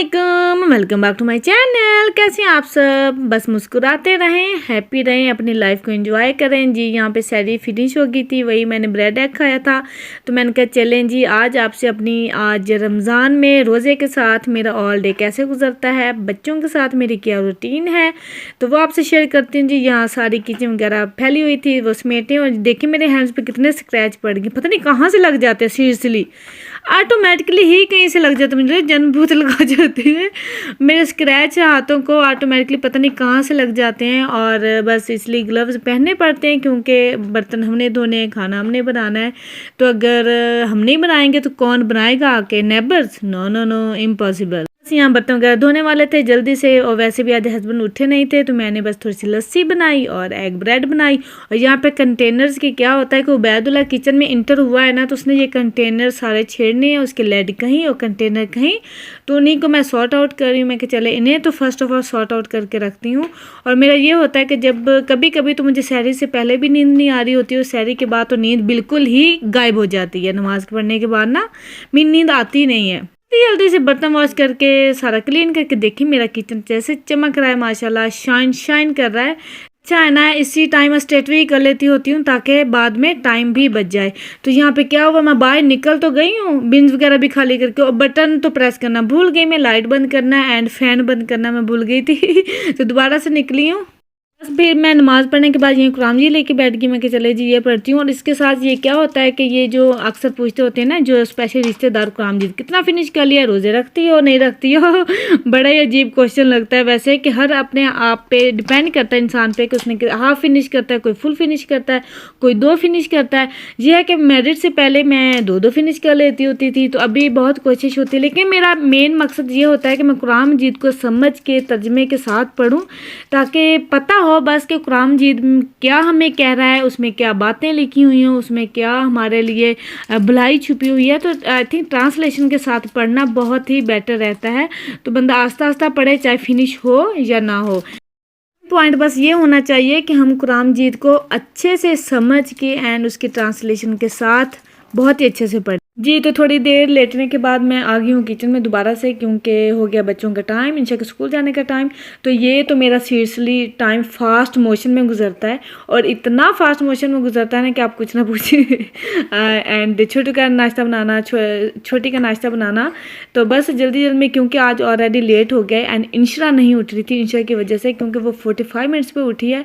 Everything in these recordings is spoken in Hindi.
अस्सलामुअलैकुम, welcome back to my channel. कैसे हैं आप सब? बस मुस्कुराते रहें, हैप्पी रहें, अपनी लाइफ को एंजॉय करें। जी यहाँ पे सैरी फिनिश हो गई थी, वही मैंने ब्रेड एग खाया था। तो मैंने कहा चलें जी, आज आपसे अपनी आज रमज़ान में रोज़े के साथ मेरा ऑल डे कैसे गुजरता है, बच्चों के साथ मेरी क्या रूटीन है, तो वो आपसे शेयर करती हूँ। जी यहाँ सारी किचन वगैरह फैली हुई थी, वो समेटें, और देखिए मेरे हैंड्स पे कितने स्क्रैच पड़ गए, पता नहीं कहाँ से लग जाते हैं। सीरियसली ऑटोमेटिकली ही कहीं से लग जाते, मुझे जन्मभूत लगा जाते हैं। मेरे स्क्रैच हाथों को ऑटोमेटिकली पता नहीं कहाँ से लग जाते हैं, और बस इसलिए ग्लव्स पहनने पड़ते हैं क्योंकि बर्तन हमने धोने, खाना हमने बनाना है। तो अगर हम नहीं बनाएंगे तो कौन बनाएगा आके? Neighbours? No no no, impossible. यहाँ बर्तन वगैरह धोने वाले थे जल्दी से, और वैसे भी आज हस्बैंड उठे नहीं थे, तो मैंने बस थोड़ी सी लस्सी बनाई और एग ब्रेड बनाई। और यहाँ पे कंटेनर्स की क्या होता है कि उबैदुल्ला किचन में इंटर हुआ है ना, तो उसने ये कंटेनर सारे छेड़ने हैं, उसके लेड कहीं और कंटेनर कहीं, तो उन्हीं को मैं सॉर्ट आउट कर रही हूँ। मैं कि चले इन्हें तो first of all sort out करके रखती हूँ। और मेरा ये होता है कि जब कभी कभी तो मुझे सहरी से पहले भी नींद नहीं आ रही होती है, और सहरी के बाद तो नींद बिल्कुल ही गायब हो जाती है। नमाज पढ़ने के बाद ना मेरी नींद आती नहीं है। जल्दी से बर्तन वॉश करके सारा क्लीन करके देखिए मेरा किचन जैसे चमक रहा है, माशाल्लाह शाइन कर रहा है। अच्छा है ना, इसी टाइम स्ट्रेटवी कर लेती होती हूँ ताकि बाद में टाइम भी बच जाए। तो यहाँ पे क्या हुआ, मैं बाहर निकल तो गई हूँ बिन्स वगैरह भी खाली करके, और बटन तो प्रेस करना भूल गई मैं, लाइट बंद करना एंड फैन बंद करना मैं भूल गई थी। तो दोबारा से निकली हूँ। बस फिर मैं नमाज़ पढ़ने के बाद यहीं कुरान जी लेके बैठ गई। मैं कि चले जी ये पढ़ती हूँ। और इसके साथ ये क्या होता है कि ये जो अक्सर पूछते होते हैं ना, जो स्पेशल रिश्तेदार, कुरान जी कितना फिनिश कर लिया, रोज़े रखती हो नहीं रखती हो? बड़ा ही अजीब क्वेश्चन लगता है वैसे, कि हर अपने आप पे डिपेंड करता है इंसान पे कि उसने हाफ फिनिश करता है, कोई फुल फिनिश करता है, कोई 2 फिनिश करता है। यह है कि मैरिज से पहले मैं 2-2 फिनिश कर लेती होती थी, तो अभी बहुत कोशिश होती है। लेकिन मेरा मेन मकसद ये होता है कि मैं कुरान मजीद को समझ के तर्जमे के साथ पढूं, ताकि पता हो बस कि कुरान मजीद क्या हमें कह रहा है, उसमें क्या बातें लिखी हुई हैं, उसमें क्या हमारे लिए भलाई छुपी हुई है। तो आई थिंक ट्रांसलेशन के साथ पढ़ना बहुत ही बेटर रहता है। तो बंदा आस्ता आस्ता पढ़े, चाहे फिनिश हो या ना हो। पॉइंट बस ये होना चाहिए कि हम कुरान मजीद को अच्छे से समझ के एंड उसकी ट्रांसलेशन के साथ बहुत ही अच्छे से पढ़ें। जी तो थोड़ी देर लेटने के बाद मैं आ गई हूँ किचन में दोबारा से, क्योंकि हो गया बच्चों का टाइम, इंशा के स्कूल जाने का टाइम। तो ये तो मेरा सीरियसली टाइम फास्ट मोशन में गुजरता है, और इतना फास्ट मोशन में गुजरता है ना कि आप कुछ ना पूछिए। एंड छोटू का नाश्ता बनाना, छोटी का नाश्ता बनाना, तो बस जल्दी जल्दी में, क्योंकि आज ऑलरेडी लेट हो गया। एंड इंशरा नहीं उठ रही थी इंशा की वजह से, क्योंकि वो 45 मिनट्स पर उठी है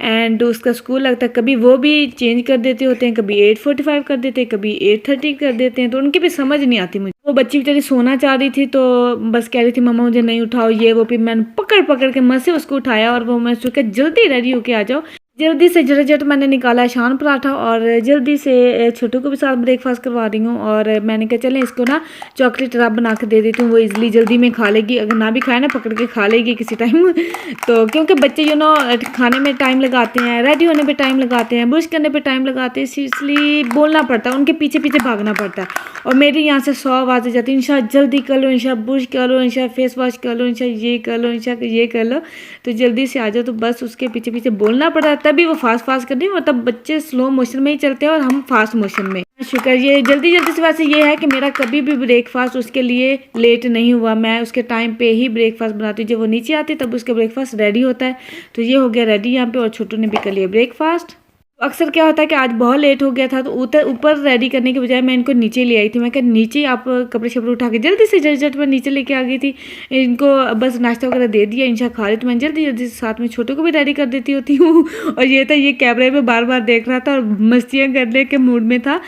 एंड उसका स्कूल लगता है, कभी वो भी चेंज कर देते होते हैं, कभी 8:45 कर देते हैं, कभी 8:30 कर देते हैं, तो उनकी भी समझ नहीं आती मुझे। वो बच्ची बेचारी सोना चाह रही थी, तो बस कह रही थी मम्मा मुझे नहीं उठाओ ये वो। फिर मैंने पकड़ पकड़ के मस्त से उसको उठाया, और वो मैं सोचा जल्दी रेडी होके आ जाओ। जल्दी से झटझट मैंने निकाला शान पराठा, और जल्दी से छोटू को भी साथ ब्रेकफास्ट करवा रही हूँ। और मैंने कहा चलें इसको ना चॉकलेट रब बना के दे देती हूँ, वो इजीली जल्दी में खा लेगी, अगर ना भी खाए ना पकड़ के खा लेगी किसी टाइम। तो क्योंकि बच्चे खाने में टाइम लगाते हैं, रेडी होने पे टाइम लगाते हैं, ब्रश करने पे टाइम लगाते हैं, इसलिए बोलना पड़ता है, उनके पीछे पीछे भागना पड़ता है। और मेरी यहाँ से 100 आवाज़ें जाती हैं, इंशा जल्दी कर लो, इंशा ब्रश कर लो, इंशा फेस वॉश कर लो, इंशा ये कर लो, इंशा ये कर लो, तो जल्दी से आ जाओ। तो बस उसके पीछे पीछे बोलना पड़ता है, तभी वो फास्ट कर रही हूँ। मतलब बच्चे स्लो मोशन में ही चलते हैं और हम फास्ट मोशन में। शुक्र ये जल्दी जल्दी से वैसे ये है कि मेरा कभी भी ब्रेकफास्ट उसके लिए लेट नहीं हुआ, मैं उसके टाइम पे ही ब्रेकफास्ट बनाती हूँ। जब वो नीचे आती तब उसका ब्रेकफास्ट रेडी होता है। तो ये हो गया रेडी यहाँ पे, और छोटू ने भी कर लिया ब्रेकफास्ट। अक्सर क्या होता है कि आज बहुत लेट हो गया था, तो ऊपर रेडी करने के बजाय मैं इनको नीचे ले आई थी। मैं कहा नीचे आप कपड़े शपड़े उठा के जल्दी से झट मैं नीचे लेके आ गई थी। इनको बस नाश्ता वगैरह दे दिया, इंशा खा रही, तो मैं जल्दी जल्दी से साथ में छोटू को भी रेडी कर देती होती हूँ। और ये था, ये कैमरे में बार बार देख रहा था और मस्तियाँ करने के मूड में था।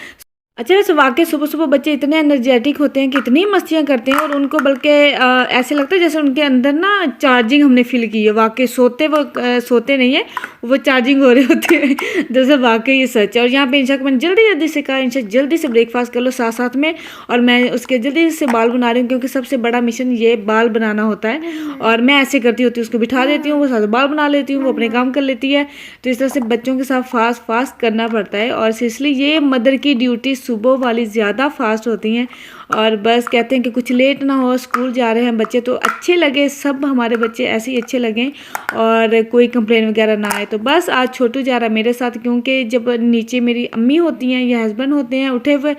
अच्छा वैसे वाकई सुबह सुबह बच्चे इतने एनर्जेटिक होते हैं कि इतनी मस्तियाँ करते हैं, और उनको बल्कि ऐसे लगता है जैसे उनके अंदर ना चार्जिंग हमने फील की है। वाकई सोते नहीं है, वो चार्जिंग हो रहे होते हैं। जैसे वाकई ये सच है। और यहाँ पे इंशा को मैंने जल्दी जल्दी से कहा, इंशा जल्दी से ब्रेकफास्ट कर लो साथ साथ में। और मैं उसके जल्दी से बाल बना रही हूँ, क्योंकि सबसे बड़ा मिशन ये बाल बनाना होता है। और मैं ऐसे करती होती हूँ, उसको बिठा देती हूँ, वो साथ बाल बना लेती हूँ, वो अपने काम कर लेती है। तो इस तरह से बच्चों के साथ फास्ट करना पड़ता है। और इसलिए ये मदर की ड्यूटी सुबह वाली ज़्यादा फास्ट होती हैं। और बस कहते हैं कि कुछ लेट ना हो, स्कूल जा रहे हैं बच्चे तो अच्छे लगे, सब हमारे बच्चे ऐसे ही अच्छे लगें और कोई कंप्लेन वगैरह ना आए। तो बस आज छोटू जा रहा है मेरे साथ, क्योंकि जब नीचे मेरी अम्मी होती हैं या हस्बैंड होते हैं उठे हुए,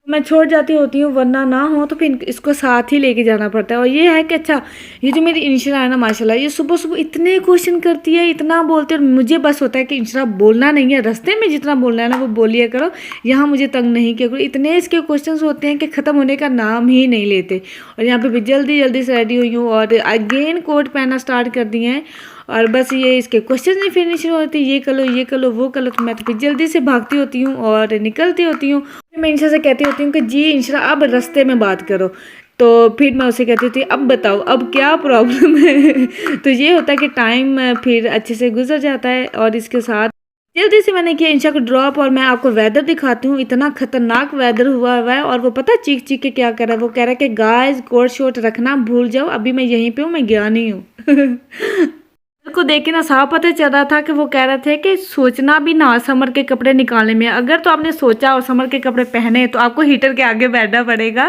मैं छोड़ जाती होती हूँ, वरना ना हो तो फिर इसको साथ ही लेके जाना पड़ता है। और ये है कि अच्छा, ये जो मेरी इंशरा है ना माशाल्लाह, ये सुबह सुबह इतने क्वेश्चन करती है, इतना बोलती है। और मुझे बस होता है कि इंशरा बोलना नहीं है, रास्ते में जितना बोलना है ना वो बोलिए करो, यहाँ मुझे तंग नहीं किया करो। इतने इसके क्वेश्चन होते हैं कि ख़त्म होने का नाम ही नहीं लेते। और यहाँ पर भी जल्दी जल्दी से रेडी हुई हूँ और अगेन कोट पहनना स्टार्ट कर दिए हैं। और बस ये इसके क्वेश्चन नहीं फिनिश होते, ये कर लो ये कर लो वो कर लो, तो मैं तो फिर जल्दी से भागती होती हूँ और निकलती होती हूँ। मैं इंशरा से कहती होती हूँ कि जी इंशरा अब रास्ते में बात करो, तो फिर मैं उसे कहती थी अब बताओ अब क्या प्रॉब्लम है। तो ये होता है कि टाइम फिर अच्छे से गुजर जाता है। और इसके साथ जल्दी से मैंने किया इंशा को ड्रॉप। और मैं आपको वेदर दिखाती हूँ, इतना खतरनाक वेदर हुआ हुआ है। और वो पता चीख चीख के क्या कर रहा है, वो कह रहा है कि गाइस कोट शोट रखना भूल जाओ, अभी मैं यहीं पे हूँ, मैं गया नहीं हूँ। को देख के ना साफ पता चल रहा था कि वो कह रहे थे कि सोचना भी ना समर के कपड़े निकालने में, अगर तो आपने सोचा और समर के कपड़े पहने तो आपको हीटर के आगे बैठना पड़ेगा।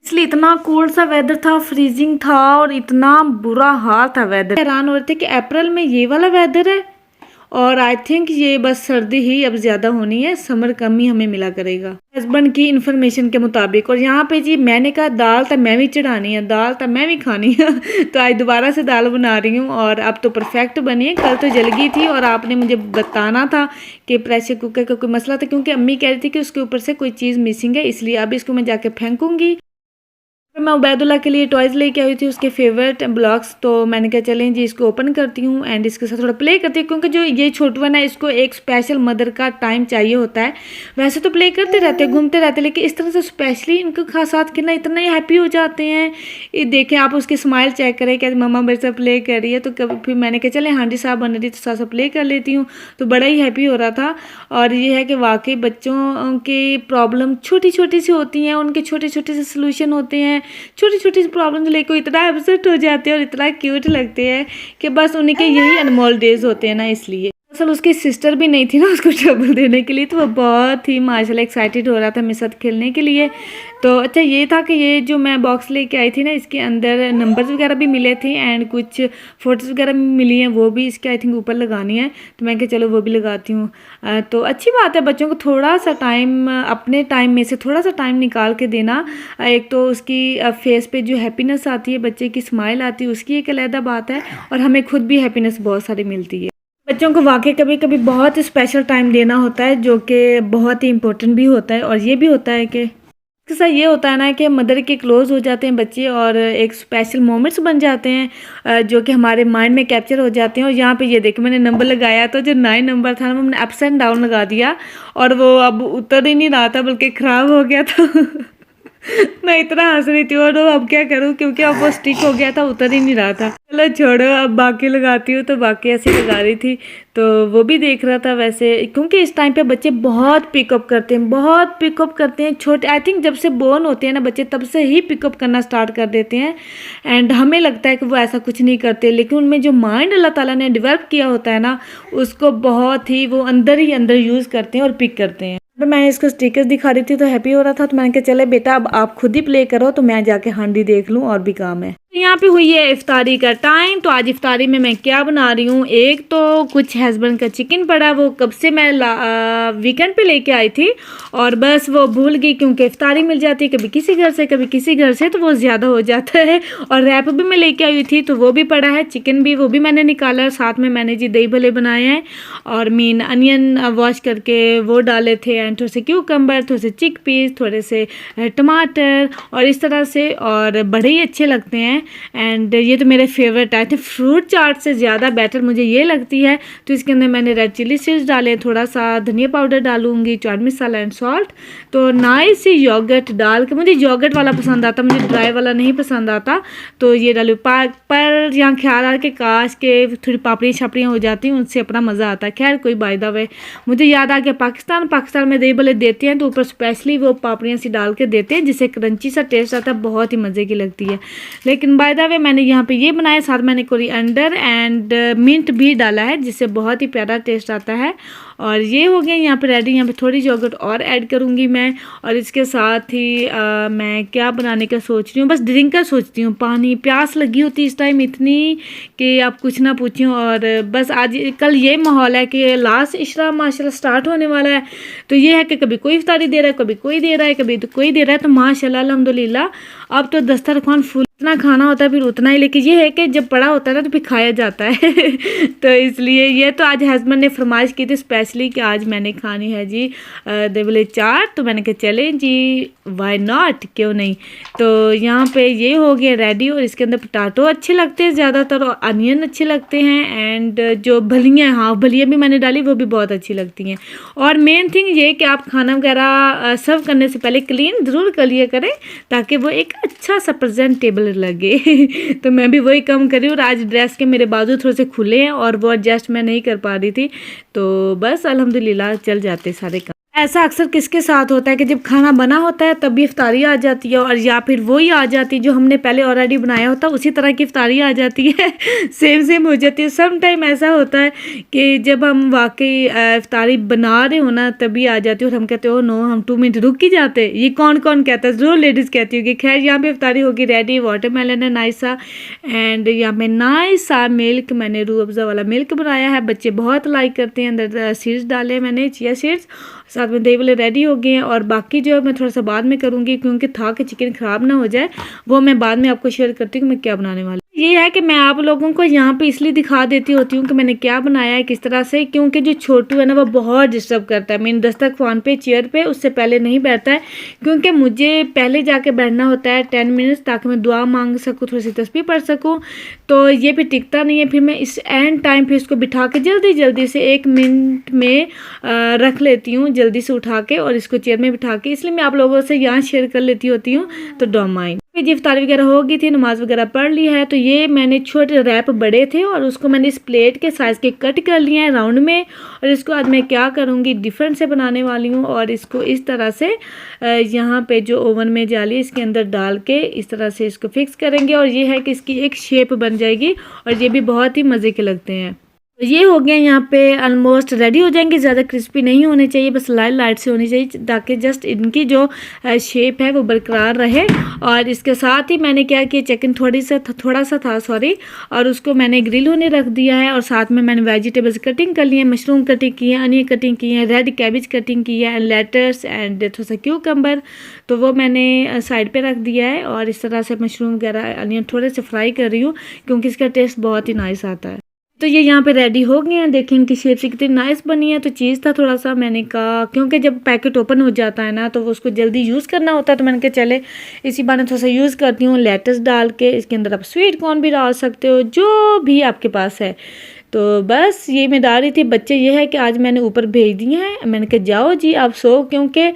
इसलिए इतना कोल्ड सा वेदर था, फ्रीजिंग था और इतना बुरा हाल था वेदर। हैरान हो रहे थे कि अप्रैल में ये वाला वेदर है। और आई थिंक ये बस सर्दी ही अब ज़्यादा होनी है, समर कम ही हमें मिला करेगा हस्बैंड की इन्फॉर्मेशन के मुताबिक। और यहाँ पे जी मैंने कहा दाल तो मैं भी चढ़ानी है, दाल तो मैं भी खानी है। तो आज दोबारा से दाल बना रही हूँ और अब तो परफेक्ट बनी है। कल तो जल गई थी और आपने मुझे बताना था कि प्रेशर कुकर का कोई मसला था, क्योंकि अम्मी कह रही थी कि उसके ऊपर से कोई चीज़ मिसिंग है, इसलिए अब इसको मैं जाके फेंकूँगी। मैं उबैदुल्ला के लिए टॉयज़ लेके आई थी, उसके फेवरेट ब्लॉक्स। तो मैंने कहा चलें जी इसको ओपन करती हूँ एंड इसके साथ थोड़ा प्ले करती हूँ, क्योंकि जो ये छोटू है ना इसको एक स्पेशल मदर का टाइम चाहिए होता है। वैसे तो प्ले करते रहते हैं, घूमते रहते हैं, लेकिन इस तरह से स्पेशली इनके साथ कितना इतना ही हैप्पी हो जाते हैं। ये देखें आप उसकी स्माइल चेक करें कि मम्मा मेरे साथ प्ले कर रही है। तो कभी फिर मैंने कहा चले हांडी साहब बन रही तो साथ साथ प्ले कर लेती हूँ, तो बड़ा ही हैप्पी हो रहा था। और ये है कि वाकई बच्चों की प्रॉब्लम छोटी छोटी सी होती हैं, उनके छोटे छोटे से सोल्यूशन होते हैं। छोटी छोटी प्रॉब्लम लेकर इतना अपसेट हो जाते हैं और इतना क्यूट लगते हैं कि बस उन्हीं के यही अनमोल डेज होते हैं ना। इसलिए असल उसकी सिस्टर भी नहीं थी ना उसको ट्रबल देने के लिए, तो वो बहुत ही माशाल्लाह एक्साइटेड हो रहा था मेरे साथ खेलने के लिए। तो अच्छा ये था कि ये जो मैं बॉक्स लेके आई थी ना, इसके अंदर नंबर्स वगैरह भी मिले थे एंड कुछ फ़ोटोज़ वगैरह मिली हैं, वो भी इसके आई थिंक ऊपर लगानी है। तो मैं कहा चलो वो भी लगाती हूँ। तो अच्छी बात है बच्चों को थोड़ा सा टाइम, अपने टाइम में से थोड़ा सा टाइम निकाल के देना। एक तो उसकी फेस पे जो हैप्पीनेस आती है, बच्चे की स्माइल आती है, उसकी एक अलग बात है। और हमें खुद भी हैप्पीनेस बहुत सारी मिलती है। बच्चों को वाकई कभी कभी बहुत स्पेशल टाइम देना होता है, जो कि बहुत ही इम्पोर्टेंट भी होता है। और ये भी होता है कि इसके साथ ये होता है ना कि मदर के क्लोज हो जाते हैं बच्चे और एक स्पेशल मोमेंट्स बन जाते हैं जो कि हमारे माइंड में कैप्चर हो जाते हैं। और यहाँ पे ये देखो मैंने नंबर लगाया, तो जो 9 नंबर था ना मैंने अप्स एंड डाउन लगा दिया और वो अब उतर ही नहीं रहा था, बल्कि ख़राब हो गया था। मैं इतना हंस रही थी और अब क्या करूँ, क्योंकि अब वो स्टिक हो गया था, उतर ही नहीं रहा था। चलो छोड़ो, अब बाकी लगाती हूँ। तो बाकी ऐसे लगा रही थी, तो वो भी देख रहा था वैसे, क्योंकि इस टाइम पे बच्चे बहुत पिकअप करते हैं, बहुत पिकअप करते हैं। छोटे आई थिंक जब से बोर्न होते हैं ना बच्चे, तब से ही पिकअप करना स्टार्ट कर देते हैं। एंड हमें लगता है कि वो ऐसा कुछ नहीं करते, लेकिन उनमें जो माइंड अल्लाह ताला ने डेवलप किया होता है ना, उसको बहुत ही वो अंदर ही अंदर यूज़ करते हैं और पिक करते हैं। मैंने इसको स्टिकर्स दिखा रही थी तो हैप्पी हो रहा था, तो मैंने कहा चले बेटा अब आप खुद ही प्ले करो, तो मैं जाके हांडी देख लूँ और भी काम है। यहाँ पे हुई है इफ्तारी का टाइम। तो आज इफ्तारी में मैं क्या बना रही हूँ, एक तो कुछ हस्बैंड का चिकन पड़ा, वो कब से मैं वीकेंड पे लेके आई थी और बस वो भूल गई, क्योंकि इफ्तारी मिल जाती है कभी किसी घर से कभी किसी घर से, तो वो ज़्यादा हो जाता है। और रैप भी मैं लेके आई हुई थी, तो वो भी पड़ा है, चिकन भी वो भी मैंने निकाला है। साथ में मैंने जी दही भले बनाए हैं और मीन अनियन वॉश करके वो डाले थे एंड थोड़े से क्यूकम्बर, थोड़े से चिक पीस, थोड़े से टमाटर और इस तरह से, और बड़े ही अच्छे लगते हैं। एंड ये तो मेरे फेवरेट आए थे। फ्रूट चाट से ज़्यादा बेटर मुझे ये लगती है। तो इसके अंदर मैंने रेड चिली सीड्स डाले, थोड़ा सा धनिया पाउडर डालूंगी, चाट मसाला एंड सॉल्ट। तो नाइस सी योगर्ट डाल के, मुझे योगर्ट वाला पसंद आता, मुझे ड्राई वाला नहीं पसंद आता, तो ये डालू। पर यहाँ ख्याल आ के काश के थोड़ी पापड़ियाँ छापड़ियाँ हो जाती हैं, उनसे अपना मज़ा आता है। खैर कोई बाय द वे मुझे याद आ गया, पाकिस्तान में दही भले देते हैं तो ऊपर स्पेशली वो पापड़ियाँ सी डाल के देते हैं, जिससे क्रंची सा टेस्ट आता है, बहुत ही मज़े की लगती है। लेकिन लेकिन बाय द वे मैंने यहाँ पे ये बनाया, साथ मैंने कोरिएंडर एंड मिंट भी डाला है जिससे बहुत ही प्यारा टेस्ट आता है। और ये हो गया यहाँ पे रेडी। यहाँ पे थोड़ी योगर्ट और ऐड करूँगी मैं, और इसके साथ ही मैं क्या बनाने का सोच रही हूँ, बस ड्रिंक का सोचती हूँ। पानी प्यास लगी होती इस टाइम इतनी कि आप कुछ ना पूछें। और बस आज कल ये माहौल है कि लास्ट इशरा माशाल्लाह स्टार्ट होने वाला है, तो ये है कि कभी कोई इफ्तारी दे रहा है, कभी कोई दे रहा है, कभी तो कोई दे रहा है। तो माशाल्लाह अल्हम्दुलिल्लाह अब तो दस्तरखान फुल, इतना खाना होता है फिर उतना ही, लेकिन ये है कि जब पड़ा होता है ना तो फिर खाया जाता है तो इसलिए ये तो आज हस्बैंड ने फरमाइश की थी स्पेशली कि आज मैंने खानी है जी देवले चाट, तो मैंने कहा चलें जी वाई नॉट, क्यों नहीं। तो यहाँ पे ये हो गया रेडी, और इसके अंदर पोटैटो अच्छे लगते हैं ज़्यादातर, और अनियन अच्छे लगते हैं, एंड जो भलियाँ, हाँ भलियाँ भी मैंने डाली, वो भी बहुत अच्छी लगती हैं। और मेन थिंग ये कि आप खाना वगैरह सर्व करने से पहले क्लीन ज़रूर कर लिया करें ताकि वो एक अच्छा सा प्रेजेंटेबल लगे तो मैं भी वही काम कर रही हूँ। और आज ड्रेस के मेरे बाजू थोड़े से खुले हैं और वो एडजस्ट मैं नहीं कर पा रही थी, तो बस अल्हम्दुलिल्लाह चल जाते सारे काम। ऐसा अक्सर किसके साथ होता है कि जब खाना बना होता है तभी इफ्तारी आ जाती है, और या फिर वही आ जाती है जो हमने पहले ऑलरेडी बनाया होता है, उसी तरह की इफ्तारी आ जाती है सेम हो जाती है। सम टाइम ऐसा होता है कि जब हम वाकई इफ्तारी बना रहे हो ना तभी आ जाती है, और हम कहते हो नो हम 2 मिनट रुक ही जाते। ये कौन कौन कहता है, ज़रूर लेडीज़ कहती होगी। खैर यहाँ पे इफ्तारी होगी रेडी, वाटरमेलन है नाइस सा, एंड यहाँ पे नाइस सा मिल्क, मैंने रूह अफ़ज़ा वाला मिल्क बनाया है, बच्चे बहुत लाइक करते हैं। अंदर सीड्स डाले मैंने, चिया सीड्स, साथ में दही वाले रेडी हो गए हैं। और बाकी जो मैं थोड़ा सा बाद में करूँगी क्योंकि था कि चिकन ख़राब ना हो जाए, वो मैं बाद में आपको शेयर करती हूँ कि मैं क्या बनाने वाली। ये है कि मैं आप लोगों को यहाँ पे इसलिए दिखा देती होती हूँ कि मैंने क्या बनाया है किस तरह से, क्योंकि जो छोटू है ना वो बहुत डिस्टर्ब करता है। मेन दस्तरखान पे चेयर पे उससे पहले नहीं बैठता है, क्योंकि मुझे पहले जाके बैठना होता है 10 मिनट्स ताकि मैं दुआ मांग सकूँ, थोड़ी सी तस्बीह पढ़ सकूँ, तो ये फिर टिकता नहीं है। फिर मैं इस एंड टाइम पे इसको बिठा के जल्दी से 1 मिनट में रख लेती हूँ, जल्दी से उठा के और इसको चेयर में बिठा के, इसलिए मैं आप लोगों से यहाँ शेयर कर लेती होती हूँ। तो डोंट माइंड। जी इफ्तारी वगैरह हो गई थी, नमाज वगैरह पढ़ ली है, तो ये मैंने छोटे रैप बड़े थे और उसको मैंने इस प्लेट के साइज़ के कट कर लिए हैं राउंड में, और इसको आज मैं क्या करूँगी डिफरेंट से बनाने वाली हूँ। और इसको इस तरह से यहाँ पे जो ओवन में जाली इसके अंदर डाल के इस तरह से इसको फिक्स करेंगे, और ये है कि इसकी एक शेप बन जाएगी, और ये भी बहुत ही मज़े के लगते हैं। तो ये हो गया यहाँ पे ऑलमोस्ट रेडी हो जाएंगे। ज़्यादा क्रिस्पी नहीं होने चाहिए, बस लाइट से होनी चाहिए ताकि जस्ट इनकी जो शेप है वो बरकरार रहे। और इसके साथ ही मैंने क्या किया, चिकन थोड़ा सा था सॉरी, और उसको मैंने ग्रिल होने रख दिया है, और साथ में मैंने वेजिटेबल्स कटिंग कर लिए हैं, मशरूम कटिंग की है, अनियन कटिंग की है, रेड कैबेज कटिंग की है, एंड लेटस एंड थोड़ा सा क्यूकम्बर, तो वो मैंने साइड पे रख दिया है। और इस तरह से मशरूम वगैरह अनियन थोड़े से फ्राई कर रही हूँ क्योंकि इसका टेस्ट बहुत ही नाइस आता है। तो ये यहाँ पे रेडी हो गए हैं, देखिए इनकी शेप से कितनी नाइस बनी है। तो चीज़ था थोड़ा सा, मैंने कहा क्योंकि जब पैकेट ओपन हो जाता है ना तो वो उसको जल्दी यूज़ करना होता है, तो मैंने कहा चले इसी बहाने थोड़ा सा यूज़ करती हूँ। लेटस डाल के इसके अंदर आप स्वीट कॉर्न भी डाल सकते हो, जो भी आपके पास है। तो बस ये मैं डाल रही थी। बच्चे ये है कि आज मैंने ऊपर भेज दिए हैं, मैंने कहा जाओ जी आप सो, क्योंकि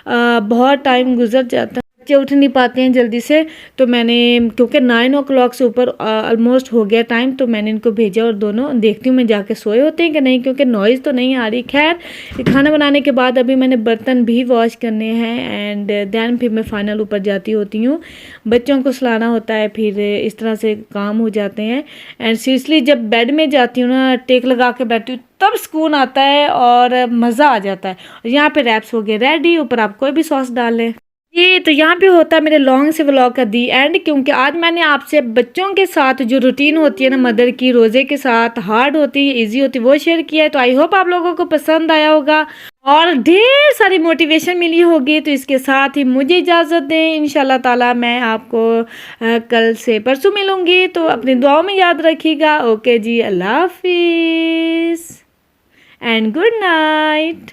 बहुत टाइम गुजर जाता है, बच्चे उठ नहीं पाते हैं जल्दी से। तो मैंने क्योंकि 9 o'clock से ऊपर ऑलमोस्ट हो गया टाइम, तो मैंने इनको भेजा, और दोनों देखती हूँ मैं जाके सोए होते हैं कि नहीं, क्योंकि नॉइज़ तो नहीं आ रही। खैर खाना बनाने के बाद अभी मैंने बर्तन भी वॉश करने हैं, एंड देन फिर मैं फाइनल ऊपर जाती होती हूँ, बच्चों को सुलाना होता है, फिर इस तरह से काम हो जाते हैं। एंड सीरियसली जब बेड में जाती हूँ ना, टेक लगा के बैठती हूँ, तब सुकून आता है और मज़ा आ जाता है। यहाँ पे रैप्स हो गए रेडी, ऊपर आप कोई भी सॉस डाल लें। ये तो यहाँ पे होता है मेरे लॉन्ग से व्लॉग का दी एंड, क्योंकि आज मैंने आपसे बच्चों के साथ जो रूटीन होती है ना मदर की, रोज़े के साथ हार्ड होती है इजी होती है, वो शेयर किया है। तो आई होप आप लोगों को पसंद आया होगा और ढेर सारी मोटिवेशन मिली होगी। तो इसके साथ ही मुझे इजाज़त दें, इंशाल्लाह ताला मैं आपको कल से परसों मिलूँगी। तो अपनी दुआओं में याद रखिएगा। ओके जी, अल्लाह हाफिज़ एंड गुड नाइट।